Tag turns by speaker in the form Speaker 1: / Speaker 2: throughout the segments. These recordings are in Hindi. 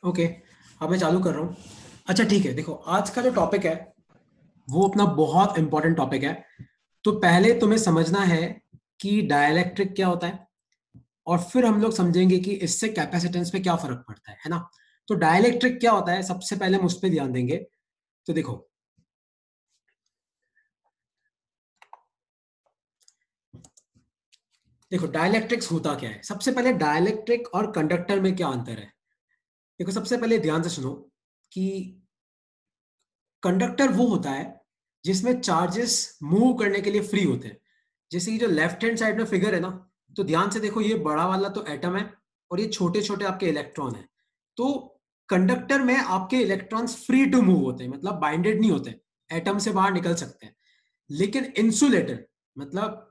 Speaker 1: ओके, अब मैं चालू कर रहा हूँ। अच्छा ठीक है, देखो आज का जो टॉपिक है वो अपना बहुत इंपॉर्टेंट टॉपिक है। तो पहले तुम्हें समझना है कि डाइलेक्ट्रिक क्या होता है, और फिर हम लोग समझेंगे कि इससे कैपेसिटेंस पे क्या फर्क पड़ता है ना। तो डाइलेक्ट्रिक क्या होता है, सबसे पहले हम उस पर ध्यान देंगे। तो देखो डाइलेक्ट्रिक्स होता क्या है। सबसे पहले डाइलेक्ट्रिक और कंडक्टर में क्या अंतर है। देखो सबसे पहले ध्यान से सुनो कि कंडक्टर वो होता है जिसमें चार्जेस मूव करने के लिए फ्री होते हैं। जैसे कि जो लेफ्ट हैंड साइड में फिगर है ना, तो ध्यान से देखो, ये बड़ा वाला तो एटम है और ये छोटे छोटे आपके इलेक्ट्रॉन है। तो कंडक्टर में आपके इलेक्ट्रॉन्स फ्री टू मूव होते हैं, मतलब बाइंडेड नहीं होते, एटम से बाहर निकल सकते हैं। लेकिन इंसुलेटर, मतलब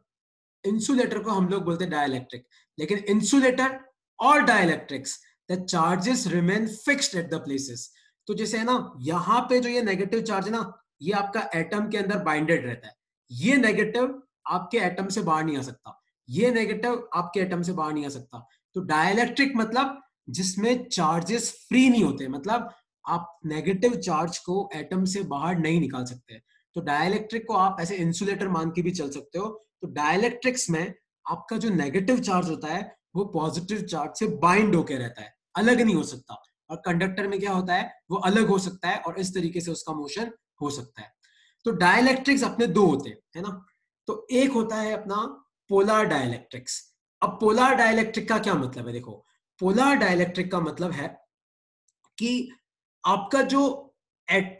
Speaker 1: इंसुलेटर को हम लोग बोलते हैं डाइलेक्ट्रिक। लेकिन इंसुलेटर और dielectrics, the charges remain fixed at the places. तो जैसे है ना, यहाँ पे जो ये नेगेटिव चार्ज है ना, ये आपका एटम के अंदर बाइंडेड रहता है। ये नेगेटिव आपके एटम से बाहर नहीं आ सकता, ये नेगेटिव आपके एटम से बाहर नहीं आ सकता। तो डाइलेक्ट्रिक मतलब जिसमें चार्जेस फ्री नहीं होते, मतलब आप नेगेटिव चार्ज को एटम से बाहर नहीं निकाल सकते। तो डाइलेक्ट्रिक को आप ऐसे इंसुलेटर मान के भी चल सकते हो। तो डाइलेक्ट्रिक्स में आपका जो नेगेटिव चार्ज होता है वो पॉजिटिव चार्ज से बाइंड होकर रहता है, अलग नहीं हो सकता। और कंडक्टर में क्या होता है, वो अलग हो सकता है और इस तरीके से उसका मोशन हो सकता है। तो डाइलेक्ट्रिक्स अपने दो होते हैं, है ना। तो एक होता है अपना पोलर डाइलेक्ट्रिक्स। अब पोलर डाइलेक्ट्रिक का क्या मतलब है, देखो पोलर डाइलेक्ट्रिक का मतलब है कि आपका जो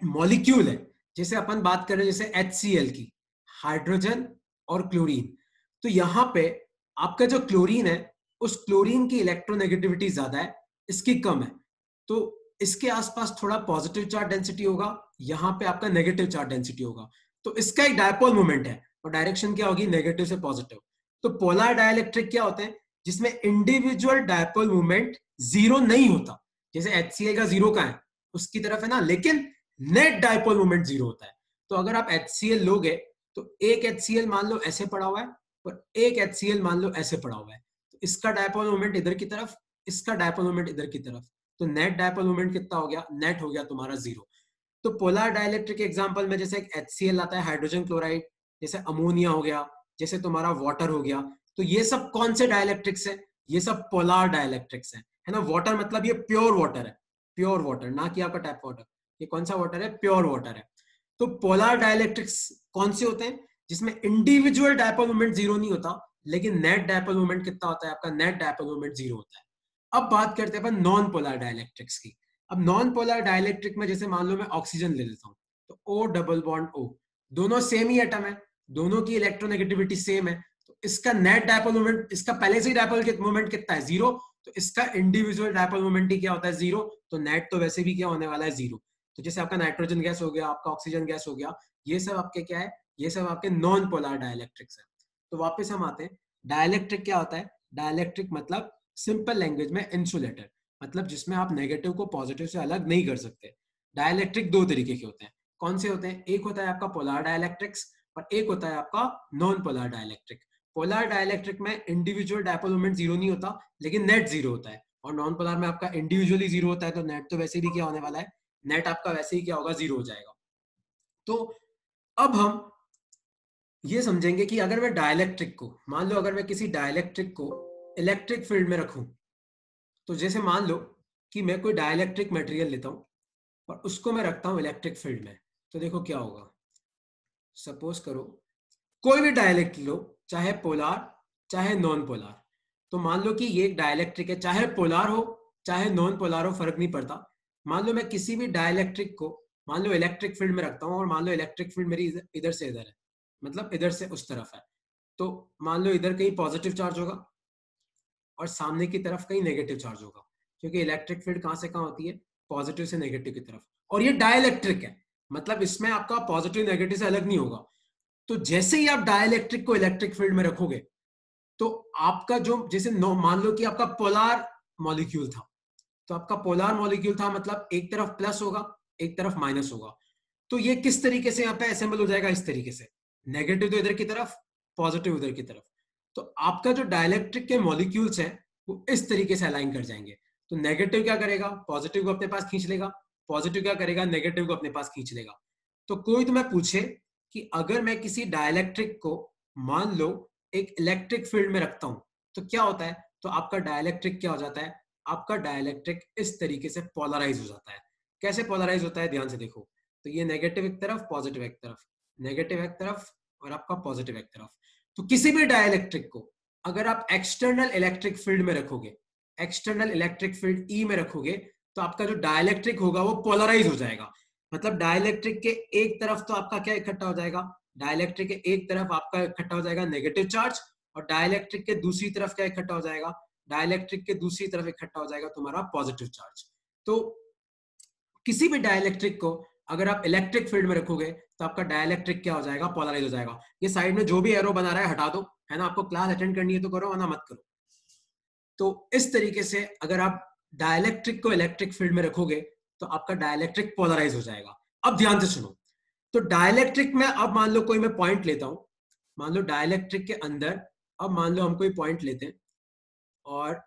Speaker 1: मॉलिक्यूल है, जैसे अपन बात करें जैसे HCl की, हाइड्रोजन और क्लोरीन। तो यहां पे आपका जो क्लोरीन है, उस क्लोरीन की इलेक्ट्रोनेगेटिविटी ज्यादा है, इसकी कम है। तो इसके आसपास थोड़ा पॉजिटिव चार्ज डेंसिटी होगा, यहां पे आपका नेगेटिव चार्ज डेंसिटी होगा। तो इसका एक डायपोल मोमेंट है और डायरेक्शन क्या होगी, नेगेटिव से पॉजिटिव। तो पोलर डाइलेक्ट्रिक क्या होते हैं, जिसमें इंडिविजुअल डायपोल मोमेंट जीरो नहीं होता। जैसे HCl का जीरो का है, उसकी तरफ है ना, लेकिन नेट डायपोल मोमेंट जीरो होता है। तो अगर आप HCl लोगे तो एक HCl मान लो ऐसे पड़ा हुआ है और एक HCl मान लो ऐसे पड़ा हुआ है। तो इसका डायपोल मोमेंट इधर की तरफ, इसका डायपोल मोमेंट इधर की तरफ। तो नेट डायपोल मोमेंट कितना हो गया, नेट हो गया तुम्हारा जीरो। तो पोलर डाइलेक्ट्रिक एग्जांपल में जैसे एक HCl आता है, हाइड्रोजन क्लोराइड, जैसे अमोनिया हो गया, जैसे तुम्हारा वाटर हो गया। तो ये सब कौन से डाइलेक्ट्रिक्स है, ये सब पोलर डाइलेक्ट्रिक्स है ना। वाटर मतलब ये प्योर वाटर है, प्योर वाटर, ना कि आपका टैप वाटर। ये कौन सा वाटर है, प्योर वाटर है। तो पोलर डाइलेक्ट्रिक्स कौन से होते हैं, जिसमें इंडिविजुअल डायपोल मोमेंट जीरो नहीं होता, लेकिन नेट डायपोल मोमेंट कितना होता है, आपका नेट डायपोल मोमेंट जीरो होता है। अब बात करते हैं अपन नॉन पोलर डाइलेक्ट्रिक्स की। अब नॉन पोलर डाइलेक्ट्रिक में जैसे मान लो मैं ऑक्सीजन ले लेता हूं, तो O डबल बॉन्ड O, दोनों सेम ही एटम है, दोनों की इलेक्ट्रोनेगेटिविटी सेम है। तो इसका नेट डायपोल मोमेंट, इसका पहले से ही डायपोल मोमेंट कितना है, जीरो। तो इसका इंडिविजुअल डायपोल मोमेंट ही क्या होता है, जीरो। तो नेट तो वैसे भी क्या होने वाला है, जीरो। तो जैसे आपका नाइट्रोजन गैस हो गया, आपका ऑक्सीजन गैस हो गया, ये सब आपके क्या है, ये सब आपके नॉन पोलर डाइलेक्ट्रिक्स है। तो वापस हम आते हैं, डाइलेक्ट्रिक क्या होता है। डाइलेक्ट्रिक मतलब सिंपल लैंग्वेज में इंसुलेटर, मतलब जिसमें आप नेगेटिव को पॉजिटिव से अलग नहीं कर सकते। डाइलेक्ट्रिक दो तरीके के होते हैं। कौन से होते हैं, एक होता है आपका पोलर डाइलेक्ट्रिक्स और एक होता है आपका non polar dielectric. Polar dielectric में इंडिविजुअल डायपोल मोमेंट जीरो नहीं होता, लेकिन नेट जीरो होता है। और नॉन पोलर में आपका इंडिविजुअली जीरो होता है, तो नेट तो वैसे भी क्या होने वाला है, नेट आपका वैसे ही क्या होगा, जीरो हो जाएगा। तो अब हम ये समझेंगे कि अगर मैं डाइलेक्ट्रिक को, मान लो अगर मैं किसी डाइलेक्ट्रिक को इलेक्ट्रिक फील्ड में रखूं, तो जैसे मान लो कि मैं कोई डाइलेक्ट्रिक मटेरियल लेता हूं और उसको मैं रखता हूं इलेक्ट्रिक फील्ड में, तो देखो क्या होगा। सपोज करो कोई भी डाइलेक्ट्रिक लो, चाहे पोलार चाहे नॉन पोलार। तो मान लो कि ये एक डाइलेक्ट्रिक है, चाहे पोलार हो चाहे नॉन पोलार हो, फर्क नहीं पड़ता। मान लो मैं किसी भी डाइलेक्ट्रिक को मान लो इलेक्ट्रिक फील्ड में रखता हूं और मान लो इलेक्ट्रिक फील्ड मेरी इधर से इधर है, मतलब इधर से उस तरफ है। तो मान लो इधर कहीं पॉजिटिव चार्ज होगा और सामने की तरफ कहीं नेगेटिव चार्ज होगा, क्योंकि इलेक्ट्रिक फील्ड कहां से कहां होती है, पॉजिटिव से नेगेटिव की तरफ। और ये डाइलेक्ट्रिक है, मतलब इसमें आपका पॉजिटिव नेगेटिव से अलग नहीं होगा। तो जैसे ही आप डाइलेक्ट्रिक को इलेक्ट्रिक फील्ड में रखोगे, तो आपका जो जैसे मान लो कि आपका पोलार मॉलिक्यूल था, तो आपका पोलार मॉलिक्यूल था, मतलब एक तरफ प्लस होगा एक तरफ माइनस होगा। तो ये किस तरीके से यहाँ पे असेंबल हो जाएगा, इस तरीके से, नेगेटिव तो इधर की तरफ, पॉजिटिव उधर की तरफ। तो आपका जो डाइलेक्ट्रिक के मॉलिक्यूल्स हैं वो इस तरीके से अलाइन कर जाएंगे। तो नेगेटिव क्या करेगा, पॉजिटिव को अपने पास खींच लेगा, पॉजिटिव क्या करेगा, नेगेटिव को अपने पास खींच लेगा। तो कोई तुम्हें पूछे कि अगर मैं किसी डाइलेक्ट्रिक को मान लो एक इलेक्ट्रिक फील्ड में रखता हूं तो क्या होता है, तो आपका डाइलेक्ट्रिक क्या हो जाता है, आपका डाइलेक्ट्रिक इस तरीके से पोलराइज हो जाता है। कैसे पोलराइज होता है, ध्यान से देखो। तो ये नेगेटिव एक तरफ, पॉजिटिव एक तरफ, नेगेटिव एक तरफ और आपका पॉजिटिव एक तरफ। तो किसी भी डाइलेक्ट्रिक को अगर आप एक्सटर्नल इलेक्ट्रिक फील्ड में रखोगे, एक्सटर्नल इलेक्ट्रिक फील्ड ई में रखोगे, तो आपका जो डाइलेक्ट्रिक होगा वो पोलराइज हो जाएगा। मतलब डाइलेक्ट्रिक के एक तरफ तो आपका क्या इकट्ठा हो जाएगा, डाइलेक्ट्रिक के एक तरफ आपका इकट्ठा हो जाएगा नेगेटिव चार्ज, और डाइलेक्ट्रिक के दूसरी तरफ क्या इकट्ठा हो जाएगा, डाइलेक्ट्रिक के दूसरी तरफ इकट्ठा हो जाएगा तुम्हारा पॉजिटिव चार्ज। तो किसी भी डाइलेक्ट्रिक को अगर आप इलेक्ट्रिक फील्ड में रखोगे तो आपका डाइलेक्ट्रिक क्या हो जाएगा, पोलराइज हो जाएगा। ये साइड में जो भी एरो बना रहा है हटा दो, है ना, आपको क्लास अटेंड करनी है तो करो, वरना मत करो। तो इस तरीके से अगर आप डाइलेक्ट्रिक को इलेक्ट्रिक फील्ड में रखोगे तो आपका डाइलेक्ट्रिक पोलराइज हो जाएगा। अब ध्यान से सुनो, तो डाइलेक्ट्रिक में अब मान लो कोई मैं पॉइंट लेता हूं, मान लो डाइलेक्ट्रिक के अंदर अब मान लो हम कोई पॉइंट लेते हैं और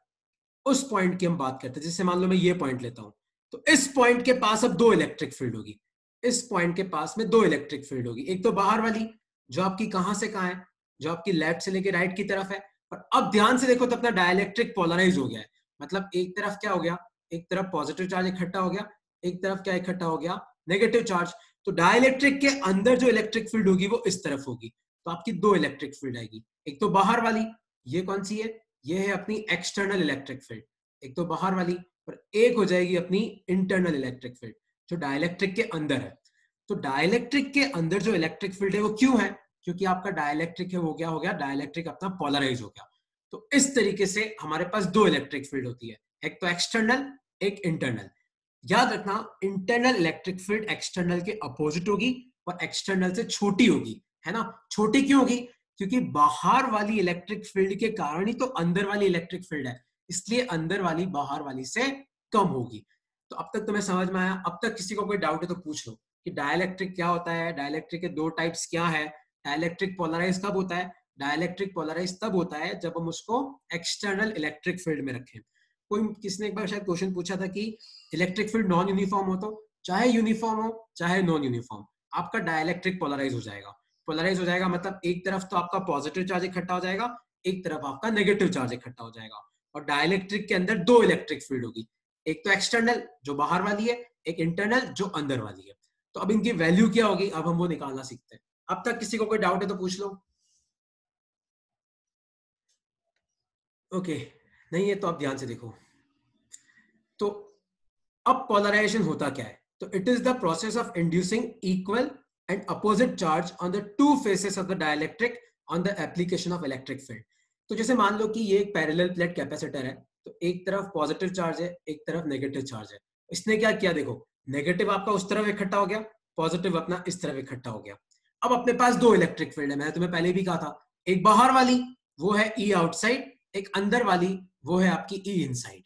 Speaker 1: उस पॉइंट की हम बात करते हैं, जैसे मान लो मैं ये पॉइंट लेता हूं, तो इस पॉइंट के पास अब दो इलेक्ट्रिक फील्ड होगी, इस पॉइंट के पास में दो इलेक्ट्रिक फील्ड होगी। एक तो बाहर वाली जो आपकी कहां से कहां है, जो आपकी लेफ्ट से लेके राइट की तरफ है। और अब ध्यान से देखो तो अपना डाइलेक्ट्रिक पोलराइज हो गया है, मतलब एक तरफ क्या हो गया, एक तरफ पॉजिटिव चार्ज इकट्ठा हो गया, एक तरफ क्या इकट्ठा हो गया, नेगेटिव चार्ज। तो डाइलेक्ट्रिक के अंदर जो इलेक्ट्रिक फील्ड होगी वो इस तरफ होगी, तो आपकी दो इलेक्ट्रिक फील्ड आएगी। एक तो बाहर वाली, ये कौन सी है, ये है अपनी एक्सटर्नल इलेक्ट्रिक फील्ड, एक तो बाहर वाली, और एक हो जाएगी अपनी इंटरनल इलेक्ट्रिक फील्ड जो डाइलेक्ट्रिक के अंदर है। तो डाइलेक्ट्रिक के अंदर जो इलेक्ट्रिक फील्ड है वो क्यों है, क्योंकि आपका डाइलेक्ट्रिक है वो क्या हो गया, डाइलेक्ट्रिक अपना पोलराइज हो गया। तो इस तरीके से हमारे पास दो इलेक्ट्रिक फील्ड होती है, एक तो एक्सटर्नल, एक इंटरनल। याद रखना, इंटरनल इलेक्ट्रिक फील्ड एक्सटर्नल के अपोजिट होगी और एक्सटर्नल से छोटी होगी, है ना। छोटी क्यों होगी, क्योंकि बाहर वाली इलेक्ट्रिक फील्ड के कारण ही तो अंदर वाली इलेक्ट्रिक फील्ड है, इसलिए अंदर वाली बाहर वाली से कम होगी। तो अब तक तुम्हें समझ में आया। अब तक किसी को कोई डाउट है तो पूछ लो कि डाइलेक्ट्रिक क्या होता है, डाइलेक्ट्रिक के दो टाइप्स क्या है, डाइलेक्ट्रिक पोलराइज कब होता है। डाइलेक्ट्रिक पोलराइज तब होता है जब हम उसको एक्सटर्नल इलेक्ट्रिक फील्ड में रखें। कोई किसने एक बार शायद क्वेश्चन पूछा था कि इलेक्ट्रिक फील्ड नॉन यूनिफॉर्म हो, तो चाहे यूनिफॉर्म हो चाहे नॉन यूनिफॉर्म, आपका डाइलेक्ट्रिक पोलराइज हो जाएगा। पोलराइज हो जाएगा मतलब एक तरफ तो आपका पॉजिटिव चार्ज इकट्ठा हो जाएगा, एक तरफ आपका नेगेटिव चार्ज इकट्ठा हो जाएगा। और डाइलेक्ट्रिक के अंदर दो इलेक्ट्रिक फील्ड होगी, एक तो एक्सटर्नल जो बाहर वाली है, एक इंटरनल जो अंदर वाली है। तो अब इनकी वैल्यू क्या होगी, अब हम वो निकालना सीखते हैं। अब तक किसी को कोई डाउट है तो पूछ लो। ओके, नहीं है तो आप ध्यान से देखो। तो अब पोलराइजेशन होता क्या है, तो it is the process of inducing equal and opposite charge on the two faces of the dielectric on the application of electric field. तो जैसे मान लो कि ये एक पैरेलल प्लेट कैपेसिटर है, तो एक तरफ पॉजिटिव चार्ज है, एक तरफ नेगेटिव चार्ज है। इसने क्या किया, देखो नेगेटिव आपका उस तरफ इकट्ठा हो गया, पॉजिटिव अपना इस तरफ इकट्ठा हो गया। अब अपने पास दो इलेक्ट्रिक फील्ड है, मैंने तुम्हें पहले भी कहा था, एक बाहर वाली वो है ई आउटसाइड, एक अंदर वाली वो है आपकी ई इनसाइड।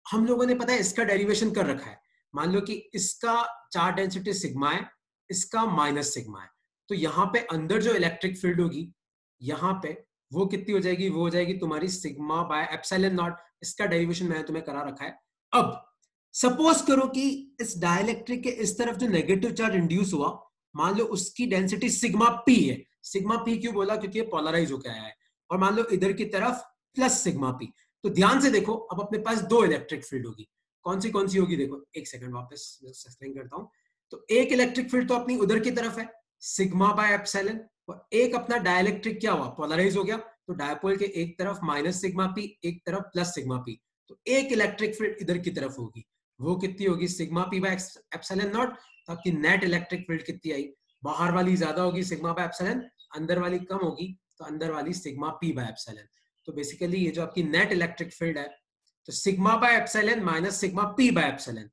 Speaker 1: हम लोगों ने पता है इसका डेरिवेशन कर रखा है। मान लो कि इसका चार्ज डेंसिटी सिग्मा है, इसका माइनस सिग्मा है, तो यहाँ पे अंदर जो इलेक्ट्रिक फील्ड होगी यहाँ पे वो कितनी हो जाएगी, वो हो जाएगी तुम्हारी सिग्मा बाय एप्सिलॉन नॉट। इसका डेरिवेशन मैंने तुम्हें करा रखा है। अब सपोज करो कि इस डाइलेक्ट्रिक के इस तरफ जो नेगेटिव चार्ज इंड्यूस हुआ, मान लो उसकी डेंसिटी सिग्मा पी है। सिग्मा पी क्यों बोला, क्योंकि ये पोलराइज होकर आया है। और मान लो इधर की तरफ प्लस सिग्मा पी। तो ध्यान से देखो, अब अपने पास दो इलेक्ट्रिक फील्ड होगी, कौन सी होगी, देखो एक सेकंड वापस एक्सप्लेन करता हूं। तो एक इलेक्ट्रिक फील्ड तो अपनी उधर की तरफ है सिग्मा बाय एप्सिलॉन, और एक अपना डाइलेक्ट्रिक क्या हुआ, पोलराइज हो गया। तो डायपोल के एक तरफ माइनस सिग्मा पी, एक तरफ प्लस सिग्मा पी। तो एक इलेक्ट्रिक फील्ड इधर की तरफ होगी, वो कितनी होगी, sigma P by epsilon not. तो आपकी नेट इलेक्ट्रिक फील्ड कितनी आई, बाहर वाली ज्यादा होगी सिग्मा बाय एप्सिलॉन, अंदर वाली कम होगी, तो अंदर वाली सिग्मा पी बाय एप्सिलॉन। तो बेसिकली ये जो आपकी नेट इलेक्ट्रिक फील्ड है, तो sigma by epsilon minus sigma P by epsilon.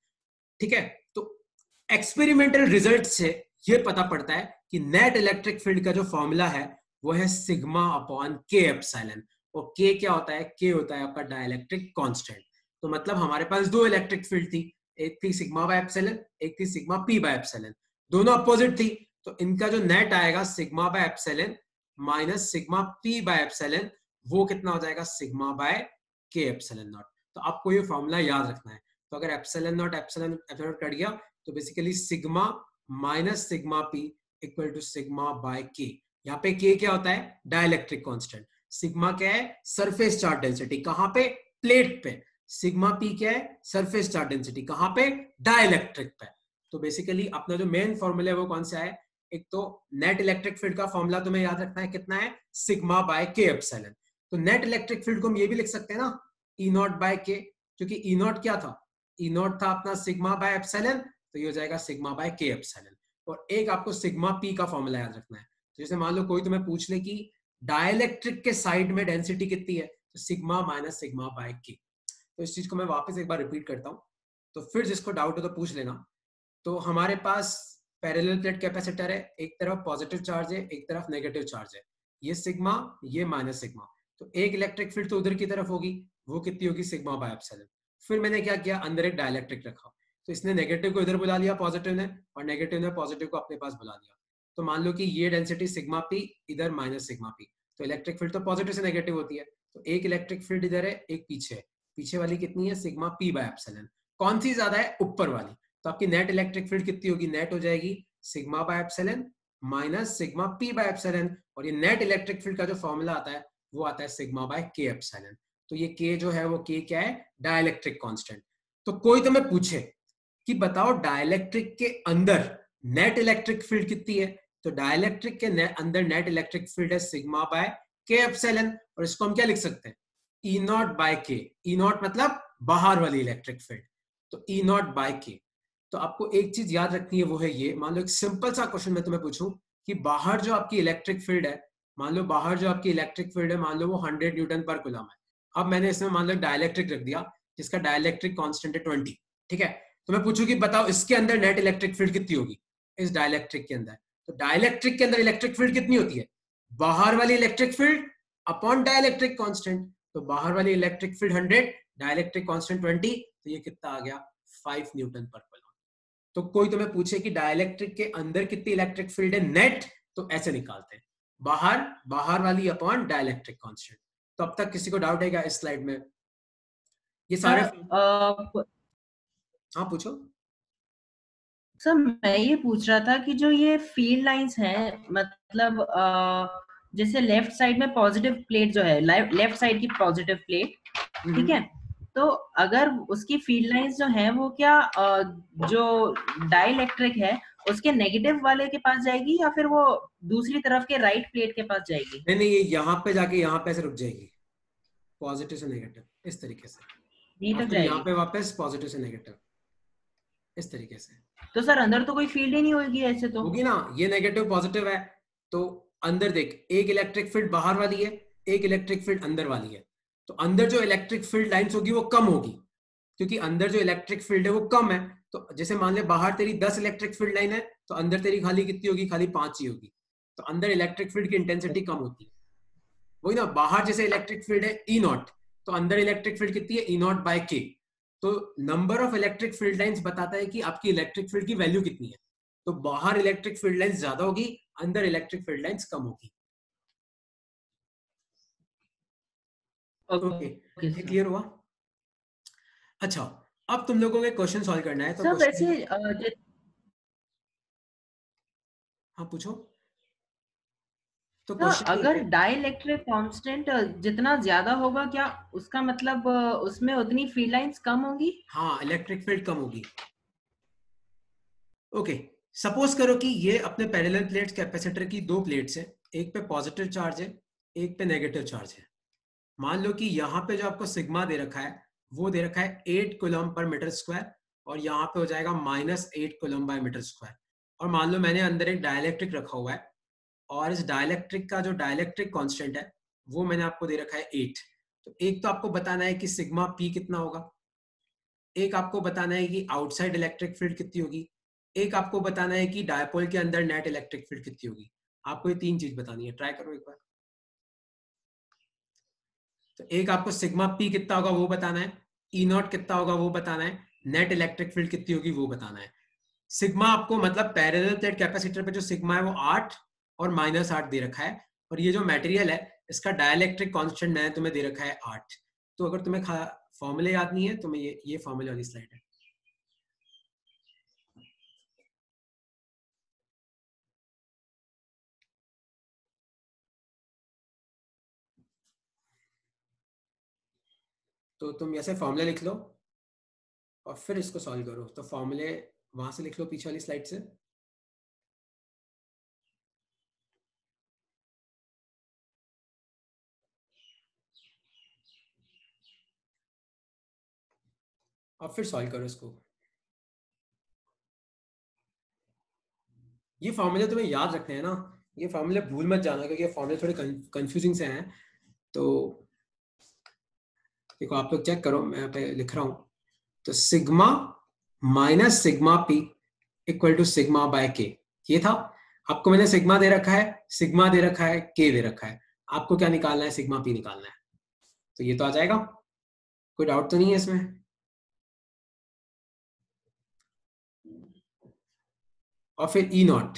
Speaker 1: ठीक है, तो एक्सपेरिमेंटल रिजल्ट से ये पता पड़ता है कि नेट इलेक्ट्रिक फील्ड का जो फॉर्मूला है वो है सिग्मा अपॉन के एप्सिलॉन। और के क्या होता है, के होता है आपका डाइलेक्ट्रिक कांस्टेंट। तो मतलब हमारे पास दो इलेक्ट्रिक फील्ड थी, एक थी सिग्मा बाय एप्सिलॉन, एक थी सिग्मा पी बाय एप्सिलॉन, दोनों अपोजिट थी। तो इनका जो नेट आएगा sigma by epsilon minus sigma P by epsilon, वो कितना हो जाएगा, सिग्मा बाय के एप्सिलॉन नॉट। तो आपको ये फॉर्मूला याद रखना है। तो अगर एप्सिलॉन नॉट कट गया तो basically sigma minus sigma p equal to sigma by k. यहाँ पे के क्या होता है? Dielectric constant. सिग्मा क्या है? Surface charge density. कहां पे? प्लेट पे। सिग्मा पी क्या है? Surface charge density. कहां पे? डाइलेक्ट्रिक पे। तो बेसिकली अपना जो मेन फॉर्मूला है वो कौन सा है? एक तो नेट इलेक्ट्रिक फील्ड का फॉर्मूला तुम्हें याद रखना है, कितना है? सिग्मा बाय के एप्सिलॉन। तो नेट इलेक्ट्रिक फील्ड को हम ये भी लिख सकते हैं ना, ई नॉट बाय के, क्योंकि ई नॉट क्या था? ई नॉट था अपना सिग्मा बाय एप्सिलॉन, तो ये हो जाएगा सिग्मा बाय के एप्सिलॉन। और एक आपको सिग्मा पी का फॉर्मूला याद रखना है। तो जैसे मान लो कोई तुम्हें पूछ ले कि डाइलेक्ट्रिक के साइड में डेंसिटी कितनी है, तो सिग्मा माइनस सिग्मा बाय के। तो इस चीज को मैं वापस एक बार रिपीट करता हूं, तो फिर जिसको डाउट हो तो पूछ लेना। तो हमारे पास पैरेलल प्लेट कैपेसिटर है, एक तरफ पॉजिटिव चार्ज है, एक तरफ नेगेटिव चार्ज है, ये सिग्मा, ये माइनस सिग्मा। तो एक इलेक्ट्रिक फील्ड तो उधर की तरफ होगी, वो कितनी होगी? Sigma by epsilon. फिर मैंने क्या किया, अंदर एक डाइलेक्ट्रिक रखा, तो इसने नेगेटिव को इधर बुला लिया पॉजिटिव ने, और नेगेटिव ने पॉजिटिव को अपने पास बुला लिया। तो मान लो कि ये डेंसिटी सिग्मा पी, इधर माइनस सिग्मा पी, तो इलेक्ट्रिक फील्ड तो पॉजिटिव से नेगेटिव होती है, तो एक इलेक्ट्रिक फील्ड इधर है, एक पीछे है। पीछे वाली कितनी है? Sigma P by epsilon. कौन सी ज्यादा है? ऊपर वाली। तो आपकी नेट इलेक्ट्रिक फील्ड कितनी होगी? नेट हो जाएगी sigma by epsilon minus sigma P bye epsilon. और ये नेट इलेक्ट्रिक फील्ड का जो फॉर्मूला आता है वो आता है सिग्मा बाय के एप्सिलॉन। तो ये के जो है वो के क्या है? Dielectric constant. तो कोई तुम्हें पूछे कि बताओ डाइलेक्ट्रिक के अंदर नेट इलेक्ट्रिक फील्ड कितनी है, तो डाइलेक्ट्रिक के अंदर नेट इलेक्ट्रिक फील्ड है सिग्मा बाय के एप्सिलॉन। और इसको हम क्या लिख सकते हैं? ई नॉट बाय के। ई नॉट मतलब बाहर वाली इलेक्ट्रिक फील्ड, तो ई नॉट बाय के। तो आपको एक चीज याद रखनी है, वो है ये, मान लो एक सिंपल सा क्वेश्चन मैं तुम्हें पूछूं कि बाहर जो आपकी इलेक्ट्रिक फील्ड है, मान लो बाहर जो आपकी इलेक्ट्रिक फील्ड है, मान लो वो 100 न्यूटन पर कूलम है। अब मैंने इसमें मान लो डाइलेक्ट्रिक रख दिया जिसका डाइलेक्ट्रिक कांस्टेंट है 20, ठीक है? तो मैं पूछूं कि बताओ इसके अंदर नेट इलेक्ट्रिक फील्ड कितनी होगी इस डाइलेक्ट्रिक के अंदर? तो डाइलेक्ट्रिक के अंदर इलेक्ट्रिक फील्ड कितनी होती है? बाहर वाली electric field upon dielectric constant. तो बाहर वाली इलेक्ट्रिक फील्ड 100, डाइलेक्ट्रिक कांस्टेंट 20, तो ये कितना आ गया? 5 न्यूटन पर कूलम। तो कोई तुम्हें पूछे कि डाइलेक्ट्रिक के अंदर कितनी इलेक्ट्रिक फील्ड है नेट, तो ऐसे निकालते हैं, बाहर वाली अपॉन डाइलेक्ट्रिक कांस्टेंट। तो अब तक किसी को डाउट है क्या इस स्लाइड में? ये सारे हाँ पूछो।
Speaker 2: सर मैं ये पूछ रहा था कि जो ये फील्ड लाइंस हैं, मतलब जैसे लेफ्ट साइड में पॉजिटिव प्लेट जो है, लेफ्ट साइड की पॉजिटिव प्लेट, ठीक है, तो अगर उसकी फील्ड लाइंस जो है वो क्या जो डाइलेक्ट्रिक है उसके नेगेटिव वाले के पास जाएगी, या फिर वो दूसरी तरफ के राइट प्लेट के पास जाएगी?
Speaker 1: नहीं नहीं, ये यहाँ पे जाके यहाँ पे ऐसे रुक जाएगी, पॉजिटिव से नेगेटिव इस तरीके से,
Speaker 2: नहीं
Speaker 1: और
Speaker 2: तक
Speaker 1: फिर यहाँ
Speaker 2: जाएगी।
Speaker 1: पे वापस पॉजिटिव से नेगेटिव इस तरीके से।
Speaker 2: तो सर अंदर तो कोई फील्ड ही नहीं होगी ऐसे तो।
Speaker 1: होगी ना, ये नेगेटिव पॉजिटिव है, तो अंदर देख, एक इलेक्ट्रिक फील्ड बाहर वाली है, एक इलेक्ट्रिक फील्ड अंदर वाली है। तो अंदर जो इलेक्ट्रिक फील्ड लाइंस होगी वो कम होगी, क्योंकि अंदर जो इलेक्ट्रिक फील्ड है वो कम है। तो जैसे मान ले बाहर तेरी 10 इलेक्ट्रिक फील्ड लाइन है, तो अंदर तेरी खाली कितनी होगी? खाली 5 ही होगी। तो अंदर इलेक्ट्रिक फील्ड की इंटेंसिटी कम होती है। वही ना, बाहर जैसे इलेक्ट्रिक फील्ड है ई नॉट, तो अंदर इलेक्ट्रिक फील्ड कितनी है? ई नॉट बाय के। तो number of electric field lines बताता है कि आपकी इलेक्ट्रिक फील्ड की वैल्यू कितनी है। तो बाहर इलेक्ट्रिक फील्ड लाइंस ज्यादा होगी, अंदर इलेक्ट्रिक फील्ड लाइंस कम होगी। ओके, ये क्लियर हुआ? अच्छा, अब तुम लोगों को क्वेश्चन सॉल्व करना है, तो
Speaker 2: सर
Speaker 1: क्वेश्चन,
Speaker 2: वैसे
Speaker 1: हाँ पूछो। तो
Speaker 2: हाँ,
Speaker 1: क्वेश्चन ये
Speaker 2: अगर
Speaker 1: है,
Speaker 2: डाइलेक्ट्रिक कांस्टेंट जितना ज्यादा होगा, क्या उसका मतलब उसमें उतनी फील्ड लाइंस कम होगी?
Speaker 1: हाँ इलेक्ट्रिक फील्ड कम होगी। ओके, सपोज करो कि ये अपने पैरेलल प्लेट्स कैपेसिटर की दो प्लेट्स हैं, एक पे पॉजिटिव चार्ज है, एक पे नेगेटिव चार्ज है। मान लो कि यहाँ पे जो आपको सिग्मा दे रखा है वो दे रखा है 8 कूलम पर मीटर स्क्वायर, और यहाँ पे हो जाएगा -8 कूलम बाय मीटर स्क्वायर। और मान लो मैंने अंदर एक डाइलेक्ट्रिक रखा हुआ है, और इस डाइलेक्ट्रिक का जो डाइलेक्ट्रिक कांस्टेंट है वो मैंने आपको दे रखा है 8। तो एक तो आपको बताना है कि सिग्मा पी कितना होगा, एक आपको बताना है कि आउटसाइड इलेक्ट्रिक फील्ड कितनी होगी, एक आपको बताना है कि डायपोल के अंदर नेट इलेक्ट्रिक फील्ड कितनी होगी। आपको ये तीन चीज बतानी है, ट्राई करो एक बार। तो एक आपको सिग्मा पी कितना होगा वो बताना है, ई नॉट कितना होगा वो बताना है, नेट इलेक्ट्रिक फील्ड कितनी होगी वो बताना है। सिग्मा आपको मतलब पैरेलल प्लेट कैपेसिटर पे जो सिग्मा है वो 8 और -8 दे रखा है, और ये जो मटेरियल है इसका डाइलेक्ट्रिक कांस्टेंट मैंने तुम्हें दे रखा है 8। तो अगर तुम्हें फॉर्मूले याद नहीं है तो मैं ये फॉर्मूले वाली स्लाइड है। तो तुम ऐसे फॉर्मूले लिख लो और फिर इसको सॉल्व करो। तो फॉर्मूले वहां से लिख लो पीछे वाली स्लाइड से। और फिर सॉल्व करो इसको। ये फॉर्मूले तुम्हें याद रखने हैं ना, ये फॉर्मूले भूल मत जाना क्योंकि ये फॉर्मूले थोड़े कंफ्यूजिंग से हैं। तो देखो आप लोग चेक करो, मैं यहाँ पे लिख रहा हूं। तो sigma minus sigma p equal to sigma by k, ये था। आपको मैंने सिग्मा दे रखा है, सिग्मा दे रखा है, के दे रखा है। आपको क्या निकालना है? सिग्मा पी निकालना है। तो ये तो आ जाएगा, कोई डाउट तो नहीं है इसमें। और फिर ई नॉट,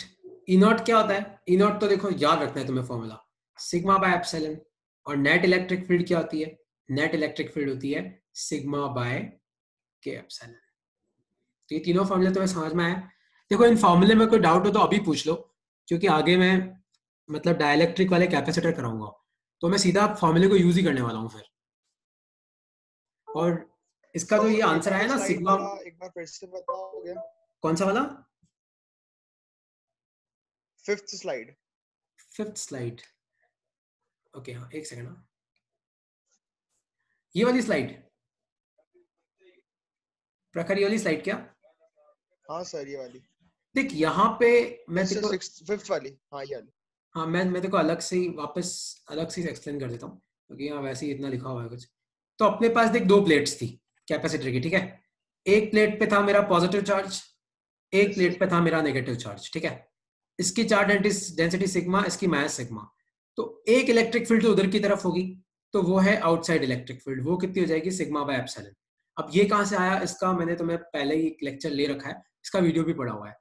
Speaker 1: ई नॉट क्या होता है? ई नॉट तो देखो याद रखना है तुम्हें फॉर्मूला, सिग्मा बाय एप्सिलॉन। और नेट इलेक्ट्रिक फील्ड क्या होती है? नेट इलेक्ट्रिक फील्ड होती है सिग्मा बाय के एप्सिलॉन। तो ये तीनों फॉर्मूले तुम्हें समझ में आए। देखो इन फॉर्मूले में कोई डाउट हो तो अभी पूछ लो, क्योंकि आगे मैं मतलब डाइलेक्ट्रिक वाले कैपेसिटर कराऊंगा, तो मैं सीधा फॉर्मूले को यूज ही करने वाला हूँ फिर। और इसका जो ये आंसर आया ना सिग्मा,
Speaker 3: एक बार फिर से बताओगे?
Speaker 1: कौन सा वाला?
Speaker 3: Fifth slide.
Speaker 1: Fifth slide, okay हाँ एक सेकंड। ये वाली स्लाइड, प्रखर ये वाली स्लाइड क्या?
Speaker 3: हाँ सर ये वाली।
Speaker 1: देख यहाँ पे मैं देखो
Speaker 3: फिफ्थ वाली, हाँ ये वाली।
Speaker 1: हाँ मैं देखो अलग से ही वापस अलग से एक्सप्लेन कर देता हूँ, क्योंकि यहाँ वैसे ही इतना लिखा हुआ है कुछ। तो अपने पास देख दो प्लेट्स थी कैपेसिटर की, ठीक है। एक प्लेट पे था मेरा पॉजिटिव चार्ज, एक प्लेट पे था मेरा नेगेटिव चार्ज, ठीक है। इसकी चार्ज डेंसिटी सिग्मा, इसकी माइनस सिग्मा। तो एक इलेक्ट्रिक फील्ड तो उधर की तरफ होगी, तो वो है आउटसाइड इलेक्ट्रिक फील्ड, वो कितनी हो जाएगी? Sigma by epsilon. अब ये कहां से आया? इसका मैंने तुम्हें पहले ही एक लेक्चर ले रखा है, इसका वीडियो भी पड़ा हुआ है।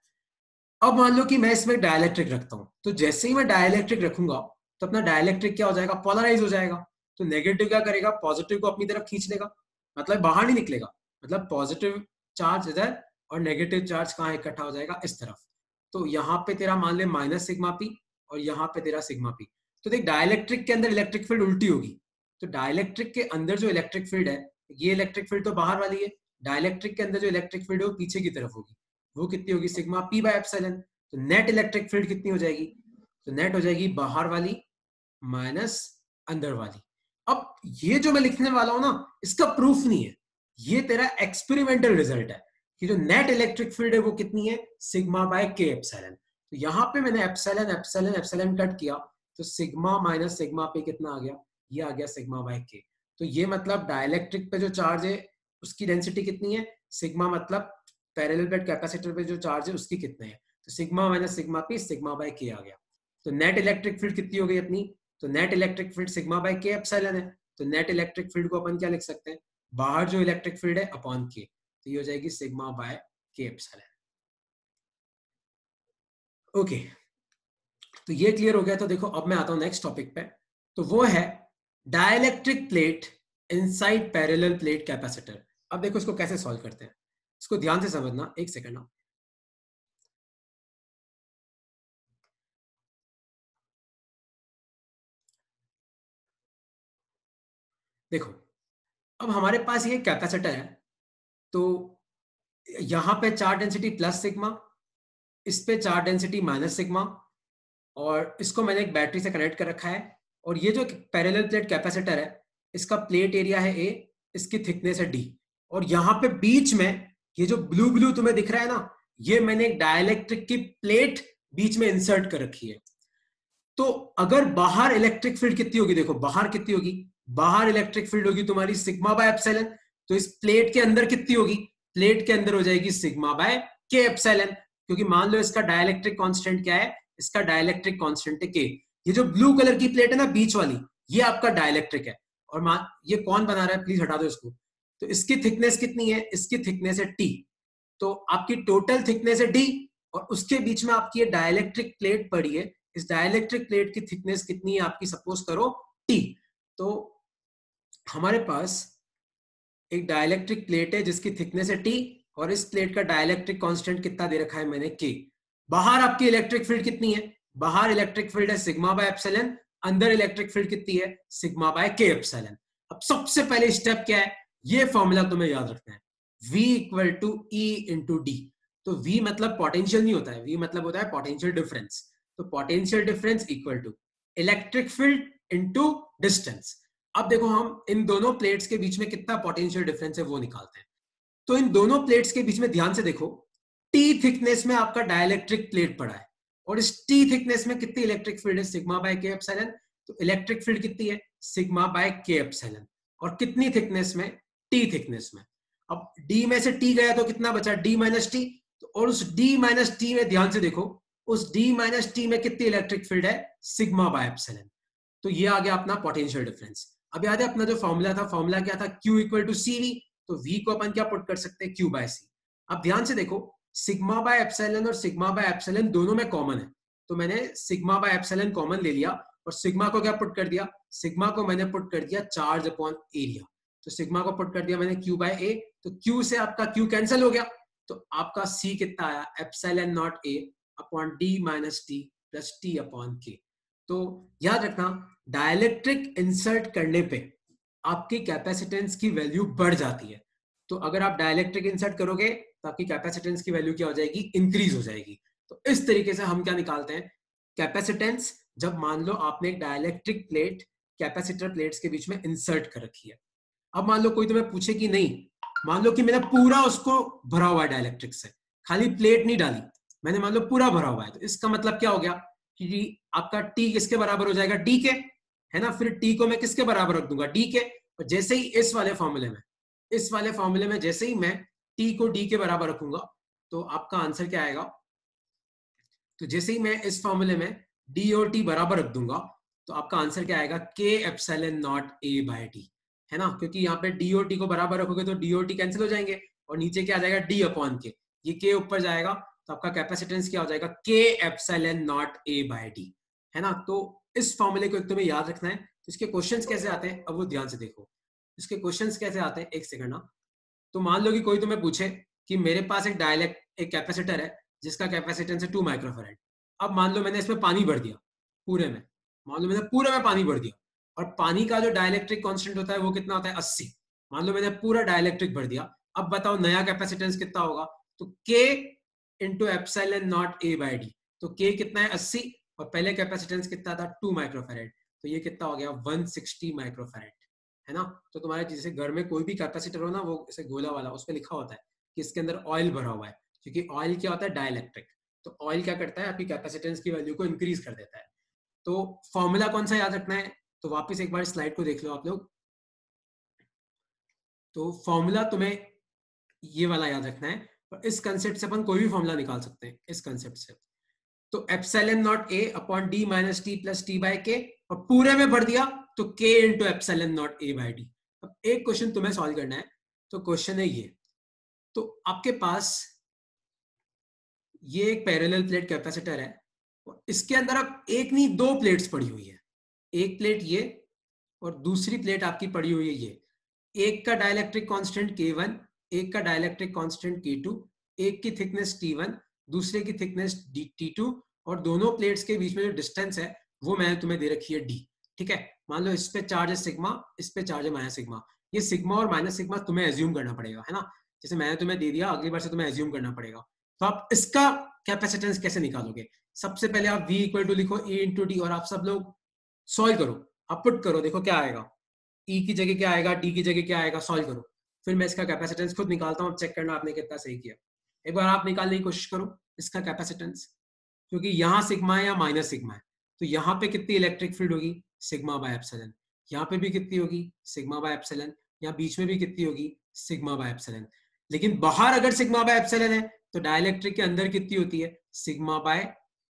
Speaker 1: अब मान लो कि मैं इसमें डाइलेक्ट्रिक रखता हूं, तो जैसे ही मैं डाइलेक्ट्रिक रखूंगा तो अपना डाइलेक्ट्रिक क्या हो जाएगा? पोलराइज हो जाएगा। तो नेगेटिव क्या करेगा? पॉजिटिव को अपनी तरफ खींच लेगा, मतलब बाहर नहीं निकलेगा। मतलब पॉजिटिव चार्ज इधर और नेगेटिव चार्ज कहाँ इकट्ठा हो जाएगा? इस तरफ। तो यहाँ पे तेरा मान ले माइनस सिग्मा पी और यहाँ पे तेरा सिग्मा पी। तो देख डाइलेक्ट्रिक के अंदर इलेक्ट्रिक फील्ड उल्टी होगी। तो डाइलेक्ट्रिक के अंदर जो इलेक्ट्रिक फील्ड है, ये इलेक्ट्रिक फील्ड तो बाहर वाली है, डाइलेक्ट्रिक के अंदर जो इलेक्ट्रिक फील्ड है वो पीछे की तरफ होगी। वो कितनी होगी? Sigma P by epsilon. तो नेट इलेक्ट्रिक फील्ड कितनी हो जाएगी? तो नेट हो जाएगी बाहर वाली माइनस अंदर वाली। अब ये जो मैं लिखने वाला हूं ना, इसका प्रूफ नहीं है, ये तेरा एक्सपेरिमेंटल रिजल्ट है कि जो नेट इलेक्ट्रिक फील्ड है वो कितनी है? सिग्मा बाय के एप्सिलॉन। तो यहां पे मैंने एप्सिलॉन एप्सिलॉन एप्सिलॉन कट किया, तो सिग्मा माइनस सिग्मा पे कितना आ गया? ये आ गया सिग्मा बाय के। तो ये मतलब डाइलेक्ट्रिक पे जो चार्ज है उसकी डेंसिटी कितनी है? सिग्मा मतलब पैरेलल प्लेट कैपेसिटर पे जो चार्ज है उसकी कितने है? तो sigma minus sigma P sigma by के आ गया। तो नेट इलेक्ट्रिक फील्ड कितनी हो गई अपनी? तो net electric field sigma by के एप्सिलॉन है। तो नेट इलेक्ट्रिक फील्ड को अपन क्या लिख सकते हैं? बाहर जो इलेक्ट्रिक फील्ड है अपॉन के, तो ये हो जाएगी सिग्मा बाय के एप्सिलॉन। ओके, तो ये क्लियर हो गया। तो देखो अब मैं आता हूं नेक्स्ट टॉपिक पे, तो वो है dielectric plate inside parallel plate capacitor. अब देखो इसको कैसे सॉल्व करते हैं, इसको ध्यान से समझना, एक सेकंड ना। देखो अब हमारे पास ये कैपेसिटर है, तो यहां पे चार्ज डेंसिटी प्लस सिग्मा, इस पे चार्ज डेंसिटी माइनस सिग्मा, और इसको मैंने एक बैटरी से कनेक्ट कर रखा है। और ये जो पैरेलल प्लेट कैपेसिटर है, इसका प्लेट एरिया है ए, इसकी थिकनेस है डी, और यहाँ पे बीच में ये जो ब्लू ब्लू तुम्हें दिख रहा है ना, ये मैंने एक डाइलेक्ट्रिक की प्लेट बीच में इंसर्ट कर रखी है। तो अगर बाहर इलेक्ट्रिक फील्ड कितनी होगी? देखो बाहर कितनी होगी? बाहर इलेक्ट्रिक फील्ड होगी तुम्हारी सिग्मा बाय एप्सिलॉन। तो इस प्लेट के अंदर कितनी होगी? प्लेट के अंदर हो जाएगी सिग्मा बाय के एप्सिलॉन, क्योंकि मान लो इसका डाइलेक्ट्रिक कांस्टेंट क्या है? इसका डाइलेक्ट्रिक कांस्टेंट है के। ये जो ब्लू कलर की प्लेट है ना बीच वाली, ये आपका डाइलेक्ट्रिक है। और मान ये कौन बना रहा है? प्लीज हटा दो इसको। तो इसकी थिकनेस कितनी है? इसकी थिकनेस है टी। तो आपकी टोटल थिकनेस है डी, और उसके बीच में आपकी ये डाइलेक्ट्रिक प्लेट पड़ी है। इस डाइलेक्ट्रिक प्लेट की थिकनेस कितनी है आपकी? सपोज करो टी। तो हमारे पास एक डाइलेक्ट्रिक प्लेट है जिसकी थिकनेस है T और इस प्लेट का डाइलेक्ट्रिक कांस्टेंट कितना दे रखा है मैंने K। बाहर आपकी इलेक्ट्रिक फील्ड कितनी है? बाहर इलेक्ट्रिक फील्ड है सिग्मा बाय एप्सिलॉन, अंदर इलेक्ट्रिक फील्ड कितनी है? Sigma bye K epsilon. अब सबसे पहले स्टेप क्या है? ये फॉर्मूला तुम्हें याद रखना है, V equal to E into d. तो V मतलब पोटेंशियल नहीं होता है, V मतलब होता है पोटेंशियल डिफरेंस। तो potential difference equal to electric field into distance. अब देखो हम इन दोनों प्लेट्स के बीच में कितना पोटेंशियल डिफरेंस है वो निकालते हैं। तो इन दोनों प्लेट्स के बीच में ध्यान से देखो, T थिकनेस में आपका डाइलेक्ट्रिक प्लेट पड़ा है और इस T थिकनेस में कितनी इलेक्ट्रिक फील्ड है? Sigma bye K epsilon. तो इलेक्ट्रिक फील्ड कितनी है? Sigma bye K epsilon. और कितनी थिकनेस में? T थिकनेस में। अब D में से T गया तो कितना बचा? D minus T। और उस D माइनस T में ध्यान से देखो, उस D माइनस T में कितनी इलेक्ट्रिक फील्ड है? Sigma by epsilon. तो ये आ गया अपना पोटेंशियल डिफरेंस। अब याद है अपना जो फॉर्मूला था, फॉर्मूला क्या था? Q equal to CV। तो V को अपन क्या पुट कर सकते हैं? Q by C। अब ध्यान से देखो, सिग्मा बाय एप्सिलॉन और सिग्मा बाय एप्सिलॉन दोनों में कॉमन है, तो मैंने सिग्मा बाय एप्सिलॉन कॉमन ले लिया और सिग्मा को क्या पुट कर दिया? सिग्मा को मैंने पुट कर दिया चार्ज अपॉन एरिया। तो सिग्मा को पुट कर दिया मैंने Q बाय A। तो Q से आपका Q कैंसिल हो गया, तो आपका C कितना आया? Epsilon naught A upon D minus T plus T upon K। तो याद रखना, डाइलेक्ट्रिक इंसर्ट करने पे आपकी कैपेसिटेंस की वैल्यू बढ़ जाती है। तो अगर आप डाइलेक्ट्रिक इंसर्ट करोगे तो आपकी कैपेसिटेंस की वैल्यू क्या हो जाएगी? इंक्रीज हो जाएगी। तो इस तरीके से हम क्या निकालते हैं? कैपेसिटेंस, जब मान लो आपने एक डाइलेक्ट्रिक प्लेट कैपेसिटर प्लेट्स के बीच में इंसर्ट कर रखी है। अब मान लो कोई तुम्हें पूछे कि नहीं, मान लो कि मैंने पूरा उसको भरा हुआ है डाइलेक्ट्रिक से, खाली प्लेट नहीं डाली, मैंने मान लो पूरा भरा हुआ है, तो इसका मतलब क्या हो गया कि आपका T किसके बराबर हो जाएगा? D के, है ना। फिर T को मैं किसके बराबर रख दूंगा? D के। और जैसे ही इस वाले फॉर्मूले में जैसे ही मैं T को D के बराबर रखूंगा तो आपका आंसर क्या आएगा? तो जैसे ही मैं इस फॉर्मूले में D और T बराबर रख दूंगा तो आपका आंसर क्या आएगा? K epsilon naught A by D, है ना। क्योंकि यहाँ पे D और T को बराबर रखोगे तो D और T कैंसिल हो जाएंगे और नीचे क्या आ जाएगा? D upon K। ये K ऊपर जाएगा तो आपका कैपेसिटेंस क्या हो जाएगा? K epsilon naught A by D, है ना। तो इस फॉर्मूले को एक तुम्हें याद रखना है। तो इसके क्वेश्चंस कैसे आते हैं अब वो ध्यान से देखो। इसके क्वेश्चंस कैसे आते हैं, एक सेकंड ना। तो मान लो कि कोई तुम्हें पूछे कि मेरे पास एक कैपेसिटर है जिसका कैपेसिटेंस है 2 माइक्रोफैराड। अब मान लो मैंने इसमें पानी भर दिया पूरे में, मान लो मैंने पूरे में पानी भर दिया और पानी का जो डाइलेक्ट्रिक कांस्टेंट होता है वो कितना होता है? 80। मान लो मैंने पूरा डाइलेक्ट्रिक भर दिया। अब बताओ नया कैपेसिटेंस कितना होगा? तो K into epsilon naught A by D। तो K कितना है? 80 और पहले कैपेसिटेंस कितना था? 2 माइक्रोफैराड। तो ये कितना हो गया? 160 माइक्रोफैराड, है ना। तो तुम्हारे जैसे घर में कोई भी कैपेसिटर हो ना, वो ऐसे गोला वाला, उस पर लिखा होता है कि इसके अंदर ऑयल भरा हुआ है, क्योंकि ऑयल क्या होता है? डाइलेक्ट्रिक। तो ऑयल क्या करता है? आपकी कैपेसिटेंस की वैल्यू को इंक्रीज कर देता है। तो फॉर्मूला कौन सा याद रखना है? तो वापस एक बार स्लाइड को देख लो आप लोग। तो फॉर्मूला तुम्हें ये वाला याद रखना है और इस कंसेप्ट से अपन कोई भी फॉर्मूला निकाल सकते हैं इस कंसेप्ट से। तो epsilon naught A upon D minus T plus T by K, और पूरे में भर दिया तो K into epsilon naught A by D। अब एक क्वेश्चन तुम्हें सॉल्व करना है। तो क्वेश्चन है ये, तो आपके पास ये एक पैरेलल प्लेट कैपेसिटर है और इसके अंदर अब एक नहीं 2 प्लेट्स पड़ी हुई है। एक प्लेट ये और दूसरी प्लेट आपकी पड़ी हुई है ये। एक का डाइलेक्ट्रिक कांस्टेंट K1, एक का डाइलेक्ट्रिक कांस्टेंट K2, एक की थिकनेस T1, दूसरे की थिकनेस T2, और दोनों प्लेट्स के बीच में जो डिस्टेंस है वो मैंने तुम्हें दे रखी है D। ठीक है, मान लो इस पे चार्ज है सिग्मा, इस पे चार्ज है माइनस सिग्मा। ये सिग्मा और माइनस सिग्मा तुम्हें एज्यूम करना पड़ेगा, है ना। जैसे मैंने तुम्हें दे दिया, अगली बार से तुम्हें एज्यूम करना पड़ेगा। तो आप इसका कैपेसिटेंस कैसे निकालोगे? सबसे पहले आप V इक्वल टू लिखो A इंटू डी और आप सब लोग सॉल्व करो, आप पुट करो, देखो क्या आएगा। E की जगह क्या आएगा, D की जगह क्या आएगा, सॉल्व करो। फिर मैं इसका कैपेसिटेंस खुद निकालता हूँ, चेक करना आपने कितना सही किया। एक बार आप निकालने की कोशिश करो इसका कैपेसिटेंस, क्योंकि यहाँ सिग्मा है या माइनस सिग्मा है, तो यहाँ पे कितनी इलेक्ट्रिक फील्ड होगी? Sigma by epsilon. यहाँ पे भी कितनी होगी? Sigma by epsilon. यहाँ बीच में भी कितनी होगी? Sigma by epsilon. लेकिन बाहर अगर सिग्मा बाय एप्सिलॉन है तो डाइलेक्ट्रिक के अंदर कितनी होती है? सिग्मा बाय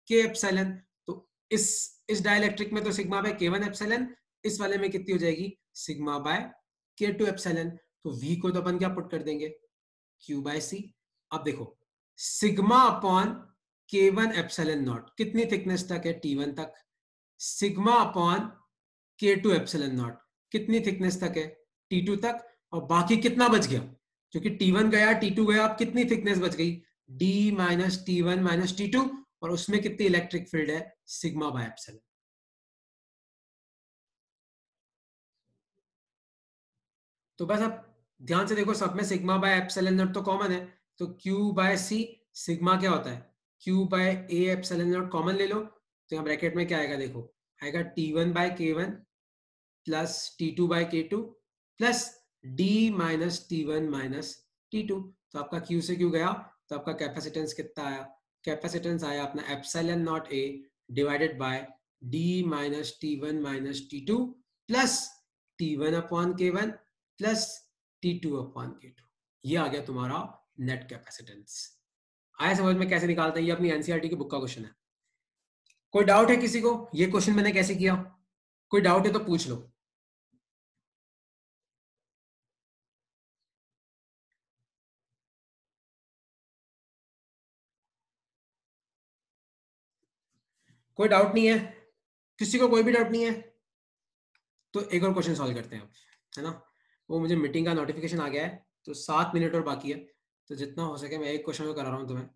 Speaker 1: के एप्सिलॉन। तो इस डाइलेक्ट्रिक में तो सिग्मा बाय K1 एप्सिलॉन, इस वाले में कितनी हो जाएगी? Sigma bye K2 epsilon. तो V को तो अपन क्या पुट कर देंगे? Q by C। अब देखो sigma upon K1 epsilon naught कितनी थिकनेस तक है? T1 तक। Sigma upon K2 epsilon naught कितनी थिकनेस तक है? T2 तक। और बाकी कितना बच गया, क्योंकि T1 गया T2 गया, अब कितनी थिकनेस बच गई, D minus T1 minus T2, और उसमें कितनी इलेक्ट्रिक फील्ड है, सिग्मा बाय एप्सिलॉन। तो बस अब ध्यान से देखो, सब में सिग्मा बाय एप्सिलॉन नॉट तो कॉमन है, तो Q बाय C, सिग्मा क्या होता है, Q by A epsilon naught common ले लो, तो यहाँ ब्रैकेट में क्या आएगा, देखो आएगा T1 by K1 plus T2 by K2 plus D minus T1 minus T2। तो आपका Q से Q गया, तो आपका कैपेसिटेंस कितना आया, कैपेसिटेंस आया अपना epsilon naught A divided by D minus T1 minus T2 plus T1 upon K1 plus T2 upon K2। ये आ गया तुम्हारा नेट कैपेसिटेंस। आया समझ में कैसे निकालते हैं, ये अपनी एनसीईआरटी की बुक का क्वेश्चन है। कोई डाउट है किसी को, ये क्वेश्चन मैंने कैसे किया, कोई डाउट है तो पूछ लो। कोई डाउट नहीं है किसी को, कोई भी डाउट नहीं है तो एक और क्वेश्चन सॉल्व करते हैं अब, है ना। वो मुझे मीटिंग का नोटिफिकेशन आ गया है, तो 7 मिनट और बाकी है, तो जितना हो सके मैं एक क्वेश्चन करा रहा हूं तुम्हें।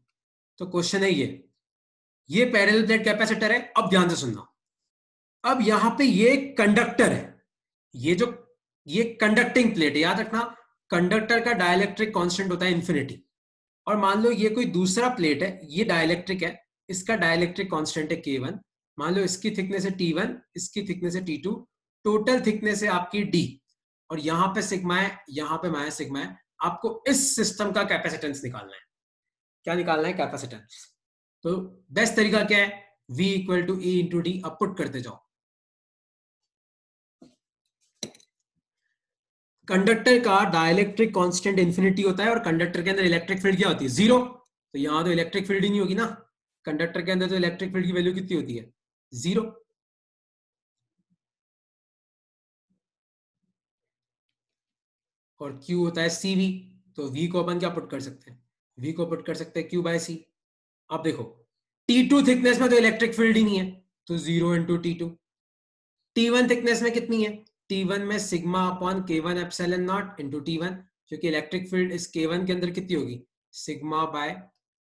Speaker 1: तो क्वेश्चन है ये पैरेलल प्लेट कैपेसिटर है। अब ध्यान से सुनना, अब यहां पे ये कंडक्टर है, ये जो ये कंडक्टिंग प्लेट है, याद रखना कंडक्टर का डाइलेक्ट्रिक कांस्टेंट होता है इन्फिनिटी। और मान लो ये कोई दूसरा प्लेट है, ये डाइलेक्ट्रिक है, इसका डाइलेक्ट्रिक कांस्टेंट है K1, मान लो इसकी थिकनेस है T1, इसकी थिकनेस है T2, टोटल थिकनेस है आपकी D, और यहां पे सिग्मा है, यहां पे माइनस सिग्मा है। आपको इस सिस्टम का कैपेसिटेंस निकालना है। क्या निकालना है, कैपेसिटेंस। तो बेस्ट तरीका क्या है, V equal to E into d, अब पुट करते जाओ। कंडक्टर का डाइलेक्ट्रिक कांस्टेंट इंफिनिटी होता है, और कंडक्टर के अंदर इलेक्ट्रिक फील्ड क्या होती है, जीरो। तो यहां तो इलेक्ट्रिक फील्ड ही नहीं होगी ना, कंडक्टर के अंदर तो इलेक्ट्रिक फील्ड की वैल्यू कितनी होती है, जीरो। और Q होता है CV, तो V को अपन क्या पुट कर सकते हैं, V को पुट कर सकते हैं Q बाय C। अब देखो T2 थिकनेस में तो इलेक्ट्रिक फील्ड ही नहीं है, तो 0 × T2। T1 थिकनेस में कितनी है, T1 में sigma upon K1 epsilon not into T1, क्योंकि इलेक्ट्रिक फील्ड इस K1 के अंदर कितनी होगी, sigma bye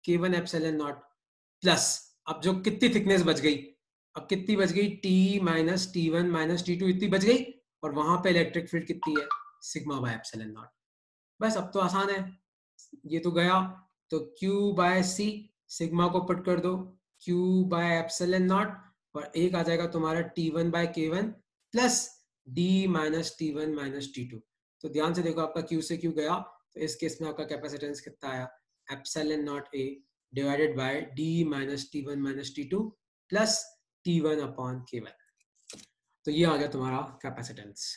Speaker 1: K1 epsilon not plus, अब जो कितनी थिकनेस बच गई, अब कितनी बच गई, T minus T1 minus T2 इतनी बच गई, और वहां पे इलेक्ट्रिक फील्ड कितनी है, सिग्मा बाय एप्सिलॉन नॉट। बस अब तो आसान है, ये तो गया, तो Q बाय C, सिग्मा को पुट कर दो Q बाय एप्सिलॉन नॉट, और एक आ जाएगा तुम्हारा T1 by K1 plus D minus T1 minus T2। तो ध्यान से देखो, आपका Q से Q गया, तो इस केस में आपका कैपेसिटेंस कितना आया, epsilon naught A divided by D minus T1 minus T2 plus T1 upon K1। तो ये आ गया तुम्हारा कैपेसिटेंस।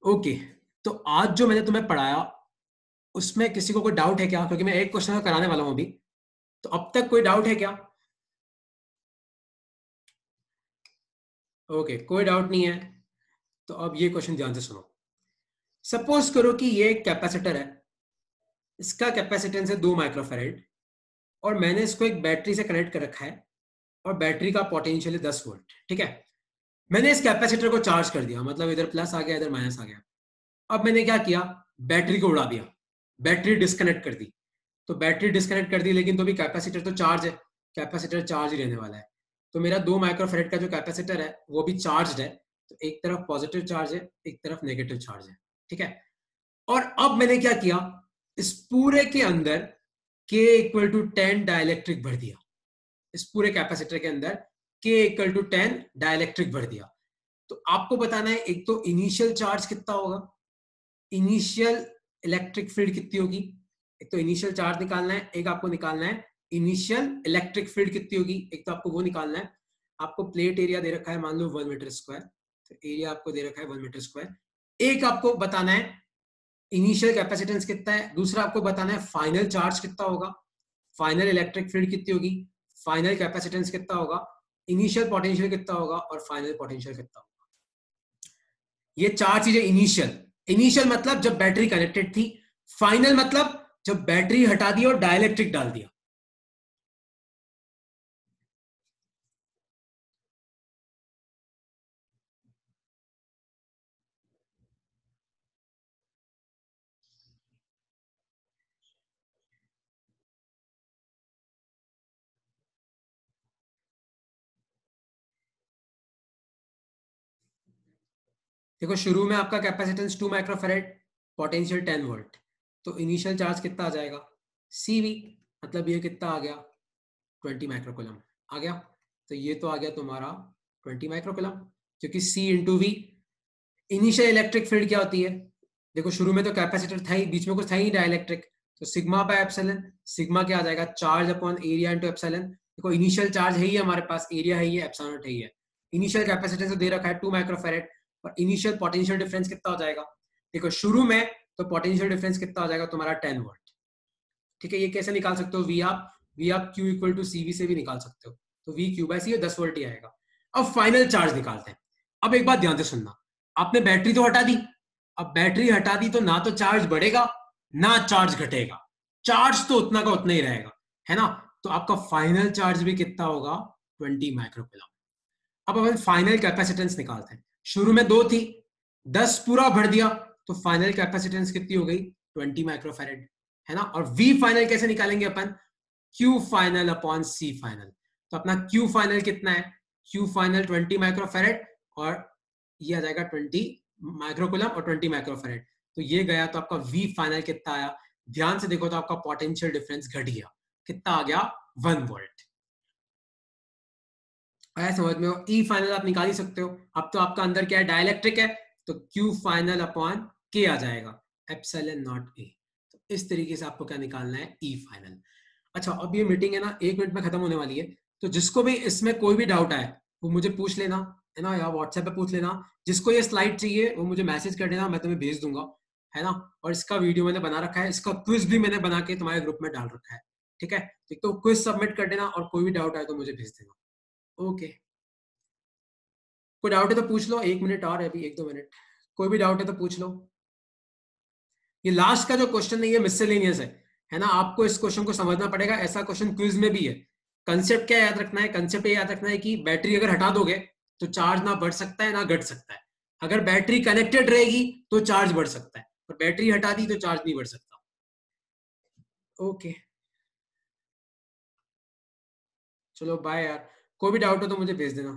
Speaker 1: ओके, तो आज जो मैंने तुम्हें पढ़ाया उसमें किसी को कोई डाउट है क्या, क्योंकि मैं एक क्वेश्चन कराने वाला हूं अभी, तो अब तक कोई डाउट है क्या। ओके, कोई डाउट नहीं है, तो अब ये क्वेश्चन ध्यान से सुनो। सपोज करो कि ये एक कैपेसिटर है, इसका कैपेसिटेंस है 2 माइक्रोफेरेड, और मैंने इसको एक बैटरी से कनेक्ट कर रखा है, और बैटरी का पोटेंशियल है 10 वोल्ट, ठीक है। मैंने इस कैपेसिटर को चार्ज कर दिया, मतलब इधर प्लस आ गया इधर माइनस आ गया। अब मैंने क्या किया, बैटरी को उड़ा दिया, बैटरी डिस्कनेक्ट कर दी। तो बैटरी डिस्कनेक्ट कर दी, लेकिन तो भी कैपेसिटर तो चार्ज है, कैपेसिटर चार्ज ही रहने वाला है। तो मेरा 2 माइक्रोफेरेड का जो कैपेसिटर है वो भी चार्ज है, तो एक तरफ पॉजिटिव चार्ज है, एक तरफ नेगेटिव चार्ज है, ठीक है। और अब मैंने क्या किया, इस पूरे के अंदर K इक्वल टू 10 डाइलेक्ट्रिक भर दिया, इस पूरे कैपेसिटर के अंदर K इक्वल टू 10 डाइलेक्ट्रिक भर दिया। तो आपको बताना है, एक तो इनिशियल चार्ज कितना होगा, इनिशियल इलेक्ट्रिक फील्ड कितनी होगी, एक तो इनिशियल चार्ज निकालना है, एक आपको निकालना है इनिशियल इलेक्ट्रिक फील्ड कितनी होगी, एक तो आपको वो निकालना है। आपको प्लेट एरिया दे रखा है मान लो 1 मीटर स्क्वायर, तो एरिया आपको दे रखा है 1 मीटर स्क्वायर। एक आपको बताना है इनिशियल कैपेसिटेंस कितना है, दूसरा आपको बताना है फाइनल चार्ज कितना होगा, फाइनल इलेक्ट्रिक फील्ड कितनी होगी, फाइनल कैपेसिटेंस कितना होगा, इनिशियल पोटेंशियल कितना होगा, और फाइनल पोटेंशियल कितना होगा। ये चार चीजें इनिशियल, इनिशियल मतलब जब बैटरी कनेक्टेड थी, फाइनल मतलब जब बैटरी हटा दी और डाइलेक्ट्रिक डाल दिया। देखो शुरू में आपका कैपेसिटेंस 2 माइक्रोफैरेड, पोटेंशियल 10 वोल्ट, तो इनिशियल चार्ज कितना आ जाएगा CV, मतलब ये कितना आ गया 20 माइक्रोकूलम आ गया। तो ये तो आ गया तुम्हारा 20 माइक्रोकूलम, क्योंकि C into v. Initial electric field क्या होती है, देखो शुरू में तो कैपेसिटर था ही, बीच में कुछ था ही डाइलेक्ट्रिक, तो सिग्मा बाय एप्सिलॉन, सिग्मा क्या आ जाएगा charge upon area into epsilon. देखो इनिशियल चार्ज है ही हमारे पास, एरिया है ही, एप्सिलॉन नॉट है ही है। इनिशियल कैपेसिटेंस दे रखा है 2 माइक्रोफैरेड, और इनिशियल पोटेंशियल डिफरेंस कितना हो जाएगा, देखो शुरू में तो पोटेंशियल डिफरेंस कितना हो जाएगा तुम्हारा 10 वोल्ट। ठीक है, ये कैसे निकाल सकते हो, वी आप Q इक्वल टू CV से भी निकाल सकते हो, तो V Q by C 10 volt ही आएगा। अब फाइनल चार्ज निकालते हैं। अब एक बात ध्यान से सुनना, आपने बैटरी तो हटा दी, अब बैटरी हटा दी तो ना तो चार्ज बढ़ेगा ना चार्ज घटेगा, चार्ज तो उतना का उतना ही रहेगा, है ना। तो आपका फाइनल चार्ज भी कितना होगा 20 माइक्रोकूलम। अब अपन फाइनल कैपेसिटेंस निकालते हैं, शुरू में 2 थी, 10 पूरा भर दिया, तो फाइनल कैपेसिटेंस कितनी हो गई 20 माइक्रोफैरेड, है ना। और V फाइनल कैसे निकालेंगे अपन, Q final upon C final. तो अपना Q फाइनल कितना है, Q फाइनल 20 माइक्रोफैरेड, और ये आ जाएगा 20 माइक्रोकूलम और 20 माइक्रोफैरेड, तो ये गया। तो आपका V फाइनल कितना आया, ध्यान से देखो तो आपका पोटेंशियल डिफरेंस घट गया, कितना आ गया 1 वोल्ट। आया समझ में हो, E फाइनल आप निकाल ही सकते हो। अब तो आपका अंदर क्या है डाइलेक्ट्रिक है, तो Q फाइनल अपॉन K आ जाएगा एप्सिलॉन नॉट A। तो इस तरीके से आपको क्या निकालना है E फाइनल। अच्छा अब ये मीटिंग है ना 1 मिनट में खत्म होने वाली है, तो जिसको भी इसमें कोई भी डाउट आए वो मुझे पूछ लेना, है ना, या व्हाट्सएप पे पूछ लेना। जिसको ये स्लाइड चाहिए वो मुझे मैसेज कर देना, मैं तुम्हें भेज दूंगा, है ना। और इसका वीडियो मैंने बना रखा है, इसका क्विज भी मैंने बना के तुम्हारे ग्रुप में डाल रखा है, ठीक है। तो क्विज सबमिट कर देना, और कोई भी डाउट आए तो मुझे भेज देना। ओके, कोई डाउट है तो पूछ लो, 1 मिनट और है अभी, 1-2 मिनट, कोई भी डाउट है तो पूछ लो। ये लास्ट का जो क्वेश्चन है ये मिसलेनियस है ना, आपको इस क्वेश्चन को समझना पड़ेगा, ऐसा क्वेश्चन क्विज में भी है। कंसेप्ट क्या याद रखना है, कंसेप्ट ये याद रखना है कि बैटरी अगर हटा दोगे तो चार्ज ना बढ़ सकता है ना घट सकता है, अगर बैटरी कनेक्टेड रहेगी तो चार्ज बढ़ सकता है, और बैटरी हटा दी तो चार्ज नहीं बढ़ सकता। ओके चलो बाय यार, कोई भी डाउट हो तो मुझे भेज देना।